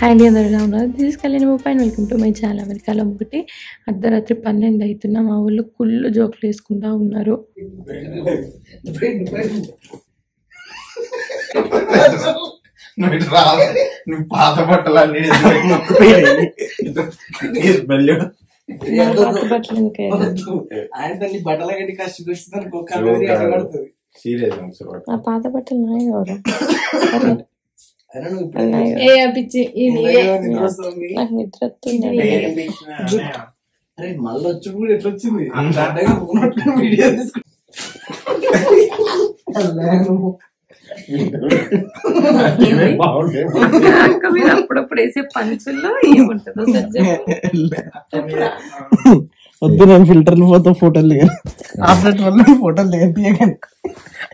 అండి అందరూ ఎలా ఉన్నారు? దిస్ కళ్యాణి మూపాయ్ వెల్కమ్ టు మై ఛానల్. అమెరికాలో ఒకటి అర్ధరాత్రి 12 అవుతున్నా మా ఊళ్ళో కుళ్ళు జోకులు వేసుకుంటా ఉన్నారు. పాత బట్టలన్నీ పాత బట్టలు నాయి కదా నాకు నిద్ర మళ్ళీ వచ్చి కూడా ఎట్లా వచ్చింది అక్క మీద అప్పుడప్పుడు వేసే పంచుల్లో ఏముంటుందో వద్దు. నేను ఫిల్టర్లు పోతా ఫోటోలు దిగాను. ఆఫ్టర్ వల్ల ఫోటోలు దిగను.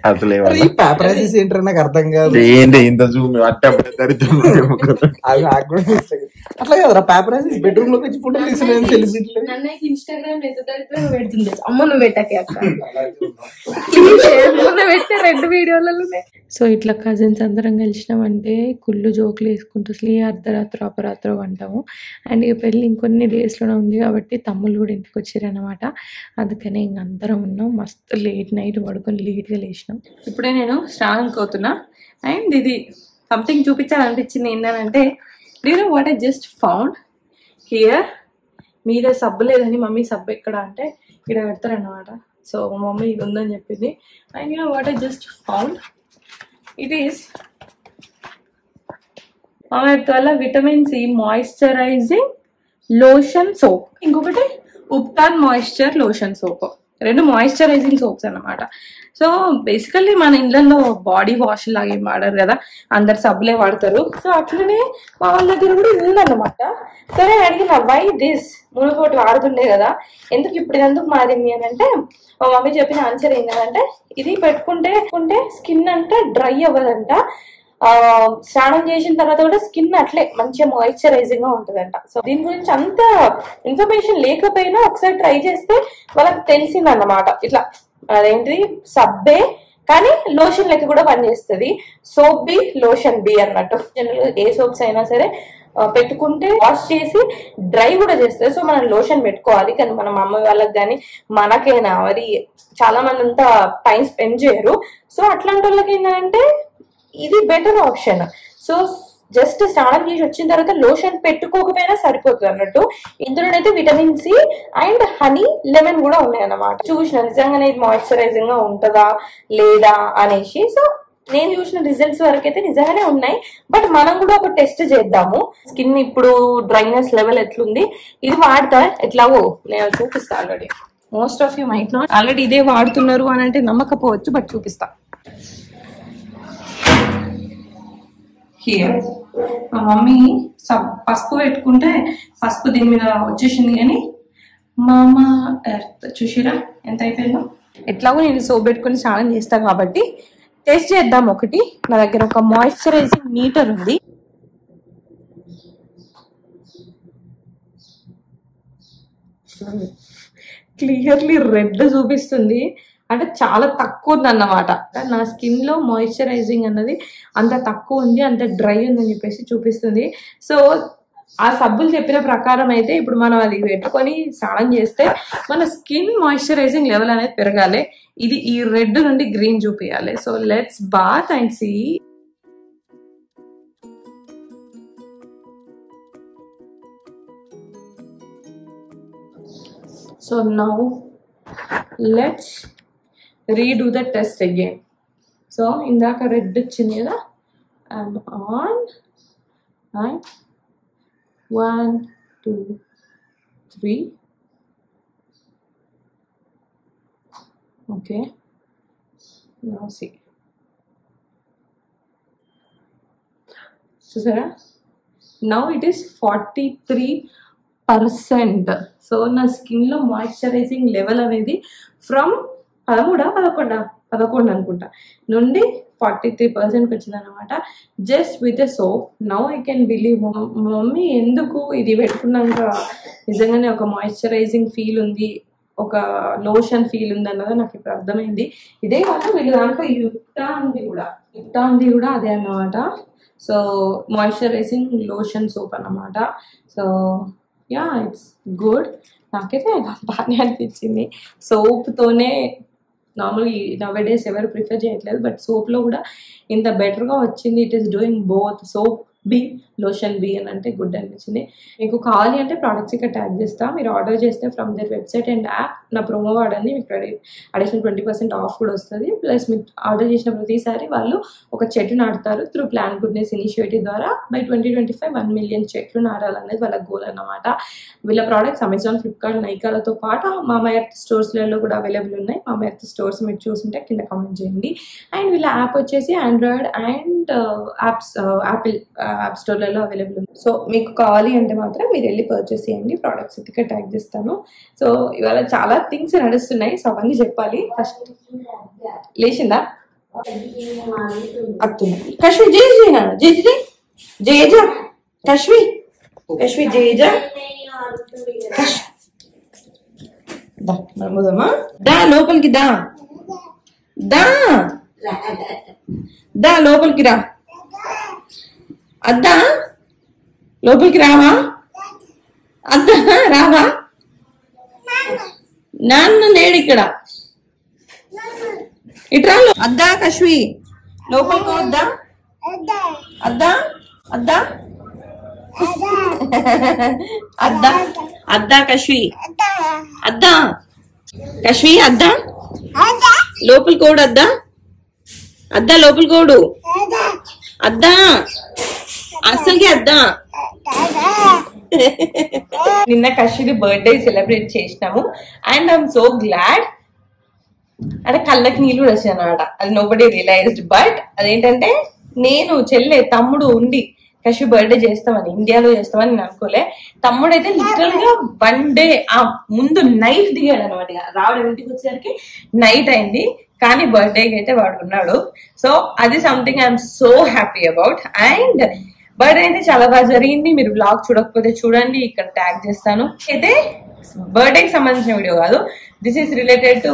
అసలు పేపరైజెస్ ఏంటో నాకు అర్థం కాదు. ఏంటి ఇంత జూమ్ అట్లా కదరా పేపరైజెస్ బెడ్రూమ్ లోకి వచ్చి ఫోటోలు తీసుకుని తెలిసి ఇన్స్టాగ్రామ్ ఎంత దరిద్రంగా పెడుతుంది. అమ్మ నువ్వు పెట్టకే అక్క పెట్టే 2 వీడియోలలోనే. సో ఇట్లా కజిన్స్ అందరం కలిసినామంటే కుళ్ళు జోకులు వేసుకుంటూ అసలు ఏ అర్ధరాత్రి అపరాత్రి అంటాము. అండ్ ఇక పెళ్ళి ఇంకొన్ని డేస్లోనే ఉంది కాబట్టి తమ్ముళ్ళు కూడా ఇంటికి వచ్చారనమాట. అందుకనే ఇంక అందరం ఉన్నాం. మస్తు లేట్ నైట్ పడుకొని లేట్గా లేచినాం. ఇప్పుడే నేను స్నానంకి అవుతున్నా. అండ్ ఇది సంథింగ్ చూపించాలనిపించింది. ఏంటంటే నేను what I just found here. మీద సబ్బు లేదని మమ్మీ సబ్బు ఎక్కడ అంటే ఇక్కడ పెడతారన్నమాట. సో మా మమ్మీ ఇది ఉందని చెప్పింది. And you know what I just found, it is వల్ల vitamin C moisturising lotion soap, ఇంకొకటి ubtan moisture lotion soap. 2 moisturising soaps అన్నమాట. సో బేసికల్లీ మన ఇళ్ళల్లో బాడీ వాష్ లాగా ఏం వాడరు కదా, అందరు సబ్బులే వాడతారు. సో అట్లనే మా వాళ్ళ దగ్గర కూడా ఉందన్నమాట. సరే అడిగిన వై దిస్, మునుగోటి వాడుతుండే కదా, ఇప్పుడు ఎందుకు మారింది అని అంటే మా మమ్మీ చెప్పిన ఆన్సర్ ఏంటంటే ఇది పెట్టుకుంటే స్కిన్ అంటే డ్రై అవ్వదంట. స్నానం చేసిన తర్వాత కూడా స్కిన్ అట్లే మంచిగా మాయిశ్చరైజింగ్ గా ఉంటుందంట. సో దీని గురించి అంత ఇన్ఫర్మేషన్ లేకపోయినా ఒకసారి ట్రై చేస్తే వాళ్ళకి తెలిసిందన్నమాట. ఇట్లా అదేంటిది సబ్బే కానీ లోషన్ లెక్క కూడా పనిచేస్తుంది. సోప్ బి లోషన్ బి అన్నట్టు. జనరల్ ఏ సోప్స్ అయినా సరే పెట్టుకుంటే వాష్ చేసి డ్రై కూడా చేస్తుంది. సో మనం లోషన్ పెట్టుకోవాలి. కానీ మన మమ్మీ వాళ్ళకి కానీ మనకైనా మరి చాలా మంది అంతా టైం స్పెండ్ చేయరు. సో అట్లాంటి వాళ్ళకి ఏంటంటే ఇది బెటర్ ఆప్షన్. సో జస్ట్ స్నానం చేసి వచ్చిన తర్వాత లోషన్ పెట్టుకోకపోయినా సరిపోతుంది అన్నట్టు. ఇందులోనైతే vitamin C and honey lemon కూడా ఉన్నాయన్నమాట. చూసిన నిజంగానే ఇది మాయిశ్చరైజింగ్ గా ఉంటుందా లేదా అనేసి. సో నేను చూసిన రిజల్ట్స్ వరకు అయితే నిజంగానే ఉన్నాయి. బట్ మనం కూడా ఒక టెస్ట్ చేద్దాము. స్కిన్ ఇప్పుడు డ్రైనెస్ లెవెల్ ఎట్లుంది, ఇది వాడతా ఎట్లాగో నేను చూపిస్తా. Already most of you might not already ఇదే వాడుతున్నారు అని అంటే నమ్మకపోవచ్చు, బట్ చూపిస్తా. హియర్ మా మమ్మీ పసుపు పెట్టుకుంటే పసుపు దీని మీద వచ్చేసింది. కానీ మామా ఎర్త్ చూసిరా ఎంత అయిపోయిందో. ఎట్లాగో నేను సోప్ పెట్టుకుని స్నానం చేస్తాను కాబట్టి టెస్ట్ చేద్దాం. ఒకటి నా దగ్గర ఒక మాయిశ్చరైజింగ్ మీటర్ ఉంది. క్లియర్లీ రెడ్ చూపిస్తుంది, అంటే చాలా తక్కువ ఉంది అన్నమాట. నా స్కిన్ లో మాయిశ్చరైజింగ్ అన్నది అంత తక్కువ ఉంది, అంత డ్రై ఉందని చెప్పేసి చూపిస్తుంది. సో ఆ సబ్బులు చెప్పిన ప్రకారం అయితే ఇప్పుడు మనం అది పెట్టుకొని స్నానం చేస్తే మన స్కిన్ మాయిశ్చరైజింగ్ లెవెల్ అనేది పెరగాలి. ఇది ఈ రెడ్ నుండి గ్రీన్ చూపించాలి. So let's bath and see. So now let's redo the test again. So ఇందాక రెడ్ వచ్చింది కదా, and on and 1 2 3 okay, now see. చూసారా, now it is 43%. సో నా స్కిన్ లో మాయిశ్చరైజింగ్ లెవెల్ అనేది ఫ్రమ్ 11 అనుకుంటా నుండి 43% వచ్చింది అనమాట. Just with a soap. Now I can believe. Mummy ఎందుకు ఇది పెట్టుకున్నాక నిజంగానే ఒక మాయిశ్చరైజింగ్ ఫీల్ ఉంది, ఒక లోషన్ ఫీల్ ఉంది అన్నది నాకు ఇప్పుడు అర్థమైంది. ఇదే కాదు వీళ్ళ దాంట్లో యుక్టా ఉంది కూడా అదే అన్నమాట. సో మాయిశ్చరైజింగ్ లోషన్ సోప్ అన్నమాట. So yeah it's good. నాకైతే బాగానే అనిపించింది. సోప్తోనే నార్మల్గా నవ్ డేస్ ఎవరు ప్రిఫర్ చేయట్లేదు, బట్ సోప్లో కూడా ఇంత బెటర్గా వచ్చింది. It is doing both soap బి లోషన్ బి అని అంటే గుడ్ అనిపించింది. మీకు కావాలి అంటే ప్రోడక్ట్స్ ఇక్కడ ట్యాగ్ చేస్తా, మీరు ఆర్డర్ చేస్తే from their website and app నా ప్రోమో వాడండి, మీకు అడిషనల్ 20% ఆఫ్ కూడా వస్తుంది. ప్లస్ మీకు ఆర్డర్ చేసిన ప్రతిసారి వాళ్ళు ఒక చెట్టు నాటుతారు త్రూ ప్లాన్ గుడ్నెస్ ఇనిషియేటివ్ ద్వారా. బై 2025 1 million చెట్లు నాటాలనేది వాళ్ళ గోల్ అన్నమాట. వీళ్ళ ప్రోడక్ట్స్ అమెజాన్, ఫ్లిప్కార్ట్, నైకాలతో పాటు మామయర్త్ స్టోర్స్లలో కూడా అవైలబుల్ ఉన్నాయి. మామయర్త్ స్టోర్స్ మీరు చూసుంటే కింద కామెంట్ చేయండి. అండ్ వీళ్ళ యాప్ వచ్చేసి ఆండ్రాయిడ్ అండ్ యాపిల్ యాప్ స్టోర్లలో అవైలబుల్ ఉంది. సో మీకు కావాలి అంటే మాత్రం మీరు వెళ్ళి పర్చేస్ చేయండి. ప్రోడక్ట్స్ ఇక్కడ ట్యాగ్ చేస్తాను. సో ఇవాళ చాలా థింగ్స్ నడుస్తున్నాయి, సో అవన్నీ చెప్పాలి. ఫస్ట్ లేచిందా అత్తున్నా కశ్వి జై జైనా జై జై జయ కశ్వి కశ్వి జయ నమ్ముదమ్మా. దా లోపలికి దా దా దా లోపలికి రా. అద్దా లోపలికి రావా? అద్దా రావా? నాన్న లేడు ఇక్కడ. ఇట్రా అద్దా కశ్వి లోపలికి వద్దా? అద్దా అద్దా అద్దా అద్దా కశ్వి అద్దా కశ్వి అద్దా లోపలికి కోడు అద్దా అద్దా లోపలికి కోడు అద్దా అసలుకి అద్దా. నిన్న కశ్వి బర్త్డే సెలబ్రేట్ చేసినాము అండ్ ఐఎమ్ సో గ్లాడ్. అంటే కళ్ళకి నీళ్ళు కూడా వచ్చాయి అన్నమాట. అది నోబడీ రియలైజ్డ్. బట్ అదేంటంటే నేను చెల్లె తమ్ముడు ఉండి కశ్వి బర్త్డే చేస్తామని ఇండియాలో చేస్తామని నేను అనుకోలే. తమ్ముడు అయితే లిటరల్ గా 1 day ముందు నైట్ దిగాడు అనమాట. రావడం ఇంటికి వచ్చేసరికి నైట్ అయింది, కానీ బర్త్డేకి అయితే వాడు ఉన్నాడు. సో అది something I'm so happy about. And birthday అయితే చాలా బాగా జరిగింది. మీరు బ్లాగ్ చూడకపోతే చూడండి, ఇక్కడ ట్యాగ్ చేస్తాను. అయితే బర్త్డేకి సంబంధించిన వీడియో కాదు, దిస్ ఈస్ రిలేటెడ్ టు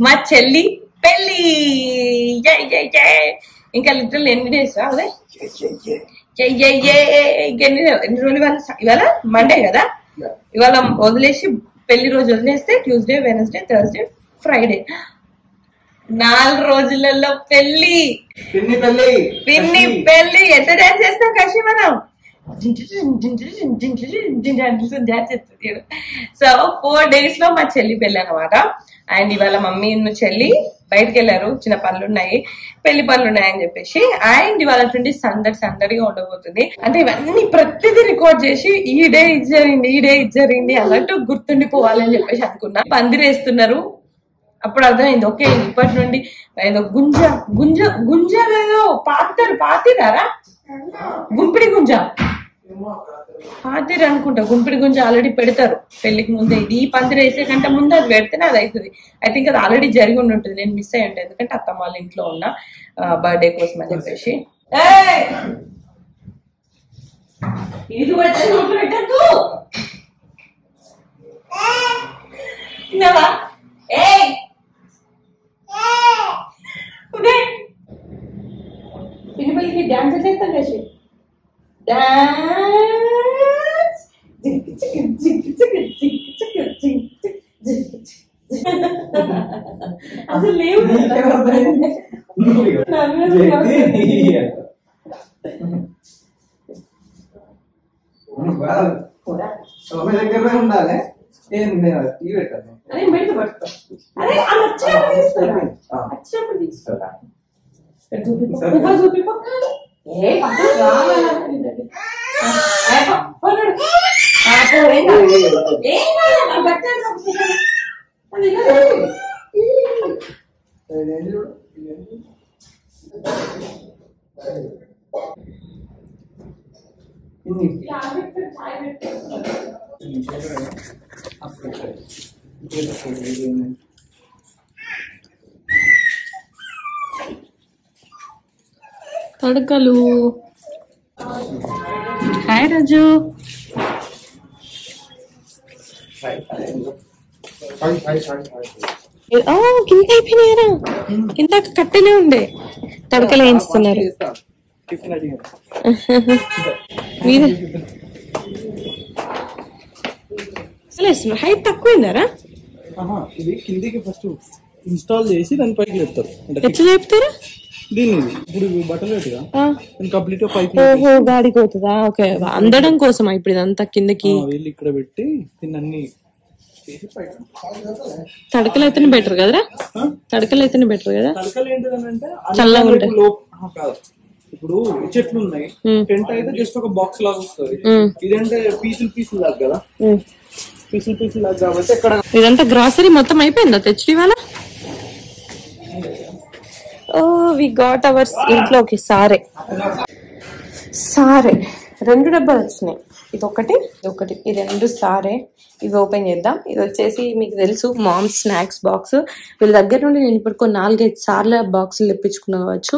మా చెల్లి పెళ్లి. ఇంకా లిటరల్ ఎన్ని డేస్ అదే ఎన్ని రోజులు. ఇవాళ మండే కదా, ఇవాళ వదిలేసి పెళ్లి రోజు వదిలేస్తే ట్యూస్డే, వెనస్డే, థర్స్డే, ఫ్రైడే 4 రోజులలో పెళ్లి. పిన్ని పెళ్లి ఎంత డాన్స్ చేస్తాం కషి మనం. సో 4 days లో మా చెల్లి పెళ్లి అనమాట. అండ్ ఇవాళ మమ్మీ చెల్లి బయటకు వెళ్ళారు, చిన్న పనులు ఉన్నాయి, పెళ్లి పనులు ఉన్నాయని చెప్పేసి. అండ్ ఇవాళ సందడిగా ఉండబోతుంది. అంటే ఇవన్నీ ప్రతిదీ రికార్డ్ చేసి ఈ డే ఇది జరిగింది, ఈ డే ఇది జరిగింది అన్నట్టు గుర్తుండిపోవాలని చెప్పేసి అనుకున్నా. పందిరేస్తున్నారు, అప్పుడు అర్థమైంది ఓకే ఇప్పటి నుండి ఏదో గుంజ ఏదో పాతిరారా గుంపిడి గుంజ పాతిరి అనుకుంటా. గుంపిడి గుంజ ఆల్రెడీ పెడతారు పెళ్లికి ముందే. ఇది ఈ పందిరి వేసే కంటే ముందు అది పెడితేనే అది అవుతుంది. ఐ థింక్ అది ఆల్రెడీ జరిగి ఉంటుంది, నేను మిస్ అయ్యి ఉంటాను ఎందుకంటే అత్తమ్మ వాళ్ళ ఇంట్లో ఉన్న బర్త్డే కోసం అని చెప్పేసి. ఇది పెట్టద్దు పిల్లిపల్లికి డాన్స్ చేస్తాం కసి. అసలు లేవు దగ్గర ఉండాలి. అదే బయట పడుతా. అదే వచ్చినప్పుడు తీసుకురా చూపి తడకలు. హాయ్ రాజు. కింద అయిపోయినాయరా, ఇందాక కట్టెలే ఉండే తడకలు వేయిస్తున్నారు. టిఫిన్ అడిగాను. హైట్ తక్కువైందారా? ఇది కిందికి ఫస్ట్ ఇన్స్టాల్ చేసి దాని పైకి లేపుతారు. ఎట్లా లేపుతారు దీన్ని? ఇప్పుడు బట్టలు పెట్టుగా కంప్లీట్ గా పైకి గాడికి అవుతుందా? ఓకే, అందడం కోసం ఇప్పుడు ఇదంతా కిందకి వీళ్ళు ఇక్కడ పెట్టి దీన్ని అన్ని తడకలు అయితేనే బెటర్ కదరా? తడకలు అయితేనే బెటర్ కదా. తడకలు ఏంటిదంటే చల్లగా ఉంటాయి. కాదు, ఇప్పుడు చెట్లు ఉన్నాయి, టెంట్ అయితే జస్ట్ ఒక బాక్స్ లాగా వస్తుంది. ఇదంటే పీసులు లాగా కదా, పీసులు లాగా కాబట్టి ఇక్కడ ఇదంతా గ్రాసరీ మొత్తం అయిపోయిందా తెచ్చి ఇవాళ? ఓ వి గాట్ అవర్ ఇంట్లోకి సారే 2 డబ్బాలు వచ్చినాయి. ఇదొకటి ఈ 2 సారే. ఇవి ఓపెన్ చేద్దాం. ఇది వచ్చేసి మీకు తెలుసు మామ్ స్నాక్స్ బాక్స్. వీళ్ళ దగ్గర నుండి నేను ఇప్పుడు 4-5 సార్లు బాక్సులు తెప్పించుకున్నావచ్చు.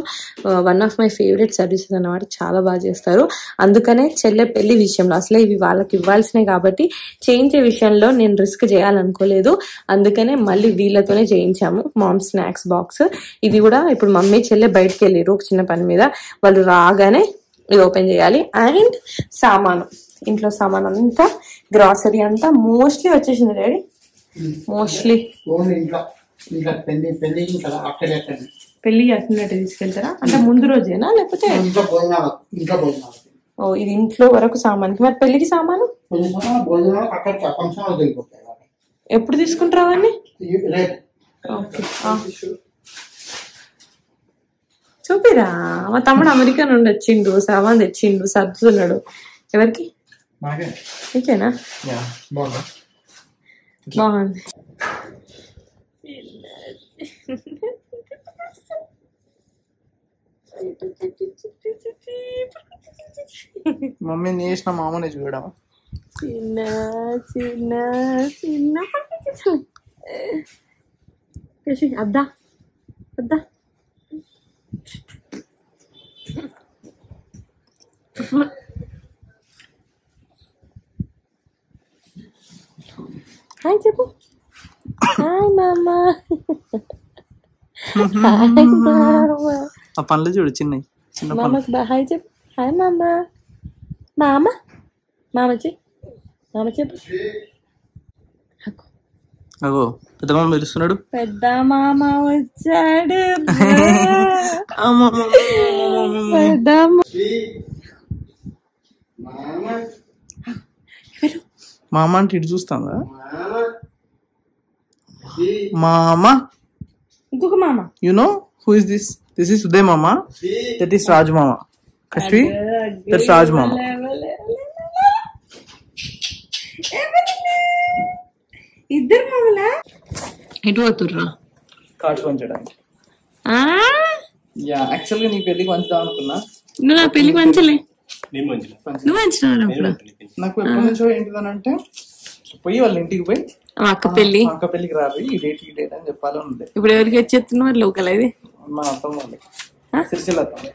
One of my favourite services అన్నమాట. చాలా బాగా చేస్తారు. అందుకనే చెల్లె పెళ్లి విషయంలో అసలే ఇవి వాళ్ళకి ఇవ్వాల్సినవి కాబట్టి చేయించే విషయంలో నేను రిస్క్ చేయాలనుకోలేదు. అందుకనే మళ్ళీ వీళ్ళతోనే చేయించాము మామ్ స్నాక్స్ బాక్స్. ఇది కూడా ఇప్పుడు మమ్మీ చెల్లె బయటకు వెళ్ళారు ఒక చిన్న పని మీద. వాళ్ళు రాగానే ఇది ఓపెన్ చేయాలి. అండ్ సామాను, ఇంట్లో సామాన్ అంతా, గ్రాసరీ అంతా మోస్ట్లీ వచ్చేసింది డాడీ. మోస్ట్లీ పెళ్లి చేస్తున్నట్టు తీసుకెళ్తారా? అంటే ముందు రోజేనా లేకపోతే? ఓ, ఇది ఇంట్లో వరకు సామాన్కి. మరి పెళ్లికి సామాను ఎప్పుడు తీసుకుంటారా అవన్నీ? ఓకే, చూపిరా. మా తమ్ముడు అమెరికా నుండి వచ్చిండు, సామాన్ తెచ్చిండు, సర్దుతున్నాడు. ఎవరికి? నీకేనా? బాగుంది. మమ్మీని చేసిన మామనే చూడడం. చిన్న చిన్న చిన్న అద్దా అద్దా హాయ్ చెప్పు. హాయ్ మామా. ఆ పనులు చూడు చిన్న చిన్న మామకి హాయ్ చెప్పు. హాయ్ మామా. మామ మామ చెప్పు. అగో పెద్ద మామ పిలుస్తున్నాడు. పెద్ద మామ వచ్చాడు. పెద్ద మామ అంటే ఇటు చూస్తాందా? మామ. ఇంకొక మామ. You know who is this? This is Uday మామ. దట్ ఈస్ రాజ్ మామ. కశ్వి, దట్స్ రాజ్ మామ. ఇద్దరు మామలా ఎటు పోతుర్రా? కార్డ్స్ పంచడానికి. యాక్చువల్ గా నీ పెళ్లికి పంచుదాం అనుకున్నా. నువ్వు నా పెళ్లికి పంచలే. నువ్వు పంచినావు నాకు ఎప్పటి నుంచో ఏంటిదనంటే పోయి వాళ్ళ ఇంటికి పోయి అక్క పెళ్లికి రాదు ఈ డేట్ అని చెప్పాలని ఉంది. ఇప్పుడు ఎవరికి వచ్చేస్తున్నారు లోకల్? అది మా అత్తమ్మ వాళ్ళకి, సిరిసిల్ల అత్తమ్మ.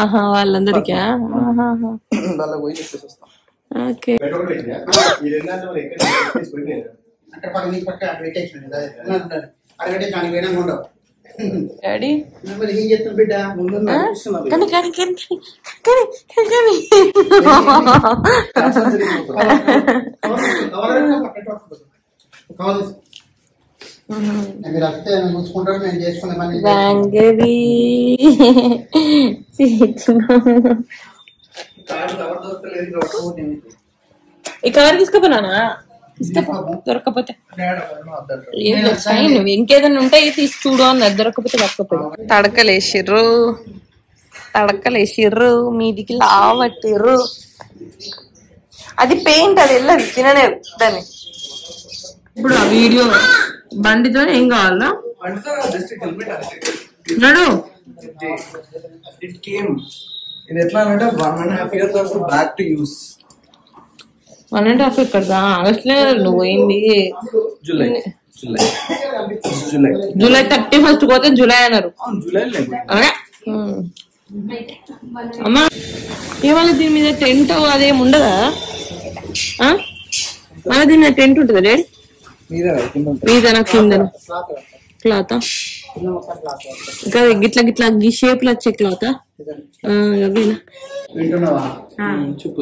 ఆహా, వాళ్ళందరికీ వాళ్ళకి పోయి చెప్పేసి వస్తాం. ఓకే. డాడీ ఈ కవర్ తీసుకుపోనా? దొరకపోతే నువ్వు ఇంకేదన్నా ఉంటే తీసి చూడు అన్నది. దొరకపోతే దొరకపోయి తడకలేసిర్రు మీదికి లావట్టిర్రు. అది పెయింట్, అది వెళ్ళదు, తినలేదు దాన్ని. ఇప్పుడు ఆ వీడియో బండితో ఏం కావాలా? నడు. ఇది ఎట్లా అంటే 1.5 years బ్యాక్ టు యూస్. 1.5 ఎక్కడదా? ఆగస్ట్ లో నువ్వు పోయింది. జూలై 31st పోతే జూలై అన్నారు. అమ్మా ఏమన్నా దీని మీద టెంట్ అదేమి ఉండదా? మళ్ళీ దీని మీద టెంట్ ఉంటుందా డాడీ? మీద నాకు కింద క్లాత్ ఇంకా గిట్లా గిట్లా షేప్ లో వచ్చే క్లాత్ వింటున్నావా చెప్పు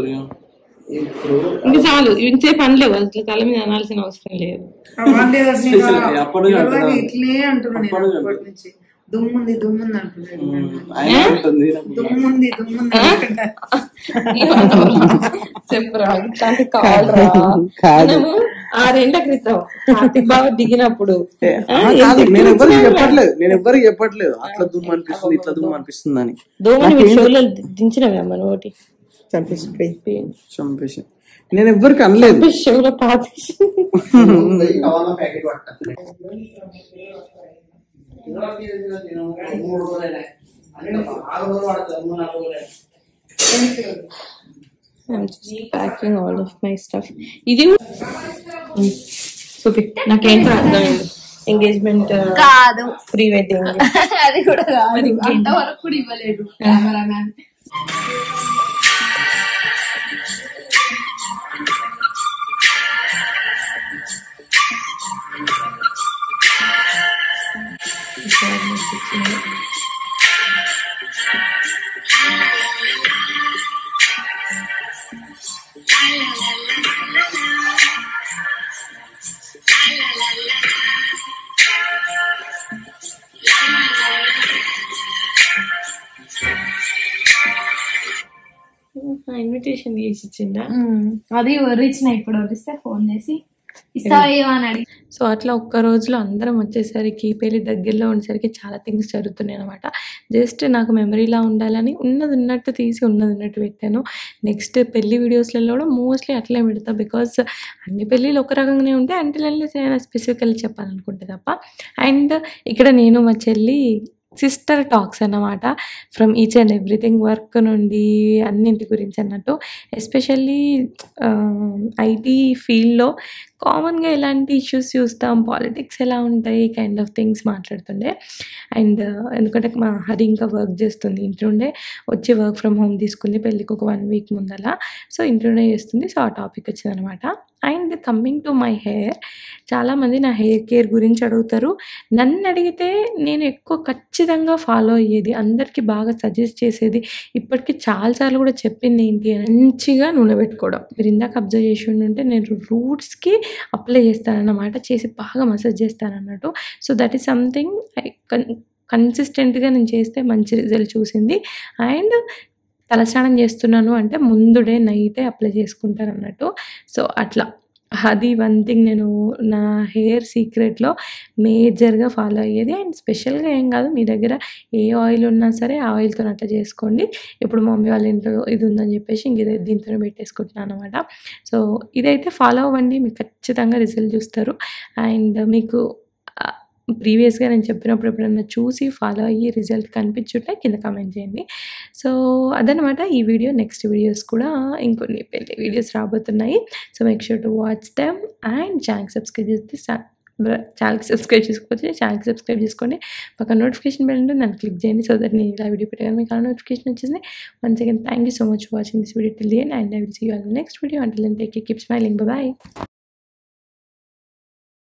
ఇప్పుడు ఇంక చాలు ఇంతే పని లేవు అసలు తల మీద అనాల్సిన అవసరం లేదు. ఇట్లే అంటున్నాను అప్పటి నుంచి దుమ్ముంది అంటున్నాడు. చెప్పురా ఇట్లాంటి కావాలరా. మనము 6 ఏళ్ల క్రితం కార్తిక్ బాబు దిగినప్పుడు నేను ఎవ్వరికి చెప్పట్లేదు అట్లా దుమ్ము అనిపిస్తుంది ఇట్లా దుమ్ము అనిపిస్తుంది అని. దోమని షోలో దించినవే మన ఒకటి చంపేసి నేను ఎవ్వరికి అనలేదు. షోలో పాతేసి I'm just packing all of my stuff. ఇది సూపర్. నాకేంటో అర్థమైంది. ఎంగేజ్మెంట్ కాదు, ప్రీ వెడ్డింగ్ అది కూడా కాదు. అంతవరకు కూడా ఇవ్వలేదు కెమెరామ్యాన్. ఇన్విటేషన్ చేసి ఇచ్చిందా? అది ఒరిచిన ఇప్పుడు ఒరిస్తే ఫోన్ చేసి ఇస్తావేమో అని అడిగి. సో అట్లా ఒక్క రోజులో అందరం వచ్చేసరికి పెళ్ళి దగ్గరలో ఉండేసరికి చాలా థింగ్స్ జరుగుతున్నాయి అనమాట. జస్ట్ నాకు మెమరీలా ఉండాలని ఉన్నది ఉన్నట్టు తీసి ఉన్నది ఉన్నట్టు పెట్టాను. నెక్స్ట్ పెళ్లి వీడియోస్లలో కూడా మోస్ట్లీ అట్లే పెడతా. బికాస్ అన్ని పెళ్ళిళ్ళు ఒక రకంగానే ఉంటాయి. అంటే నేను స్పెసిఫికల్లీ చెప్పాలనుకుంటే తప్ప. అండ్ ఇక్కడ నేను మా చెల్లి సిస్టర్ టాక్స్ అన్నమాట. From each and everything, work నుండి అన్నింటి గురించి అన్నట్టు. ఎస్పెషల్లీ ఐటీ ఫీల్డ్లో కామన్గా ఎలాంటి ఇష్యూస్ చూస్తాం, పాలిటిక్స్ ఎలా ఉంటాయి, కైండ్ ఆఫ్ థింగ్స్ మాట్లాడుతుండే. అండ్ ఎందుకంటే మా హరి ఇంకా వర్క్ చేస్తుంది ఇంట్లోనే, వచ్చి వర్క్ ఫ్రమ్ హోమ్ తీసుకుంది పెళ్ళికి ఒక 1 వీక్ ముందల. సో ఇంట్లోనే చేస్తుంది. సో ఆ టాపిక్ వచ్చిందనమాట. And coming to my hair, చాలామంది నా హెయిర్ కేర్ గురించి అడుగుతారు. నన్ను అడిగితే నేను ఎక్కువ ఖచ్చితంగా ఫాలో అయ్యేది, అందరికీ బాగా సజెస్ట్ చేసేది, ఇప్పటికీ చాలాసార్లు కూడా చెప్పింది ఏంటి అని, మంచిగా నూనె పెట్టుకోవడం. మీరు ఇందాక అబ్జర్వ్ చేసి ఉంటే నేను రూట్స్కి అప్లై చేస్తానన్నమాట, చేసి బాగా మసాజ్ చేస్తానన్నట్టు. సో దట్ ఈస్ సంథింగ్ కన్సిస్టెంట్గా నేను చేస్తే మంచి రిజల్ట్ చూసింది. అండ్ తలస్నానం చేస్తున్నాను అంటే ముందు డే నైటే అప్లై చేసుకుంటాను అన్నట్టు. సో అట్లా అది 1 థింగ్ నేను నా హెయిర్ సీక్రెట్లో మేజర్గా ఫాలో అయ్యేది. అండ్ స్పెషల్గా ఏం కాదు, మీ దగ్గర ఏ ఆయిల్ ఉన్నా సరే ఆ ఆయిల్తో అట్లా చేసుకోండి. ఇప్పుడు మమ్మీ వాళ్ళ ఇంట్లో ఇది ఉందని చెప్పేసి ఇంక ఇదే దీంతోనే పెట్టేసుకుంటున్నాను అనమాట. సో ఇదైతే ఫాలో అవ్వండి, మీకు ఖచ్చితంగా రిజల్ట్ చూస్తారు. అండ్ మీకు ప్రీవియస్గా నేను చెప్పినప్పుడు ఎప్పుడన్నా చూసి ఫాలో అయ్యి రిజల్ట్ కనిపించుంటే కింద కామెంట్ చేయండి. సో అదనమాట ఈ వీడియో. నెక్స్ట్ వీడియోస్ కూడా ఇంకొన్ని పెళ్లి వీడియోస్ రాబోతున్నాయి. So make sure to watch them. And ఛానల్కి సబ్స్క్రైబ్ చేసుకోకపోతే ఛానల్కి సబ్స్క్రైబ్ చేసుకోండి. పక్కన నోటిఫికేషన్ బెల్ ఉంటే నన్ను క్లిక్ చేయండి. సో దట్ నేను ఇలా వీడియో పెట్టగానే మీకు నోటిఫికేషన్ వచ్చింది. Once again thank you so much for watching this video till the end. And I will see you on the next video. Until then take care, keep smiling, by.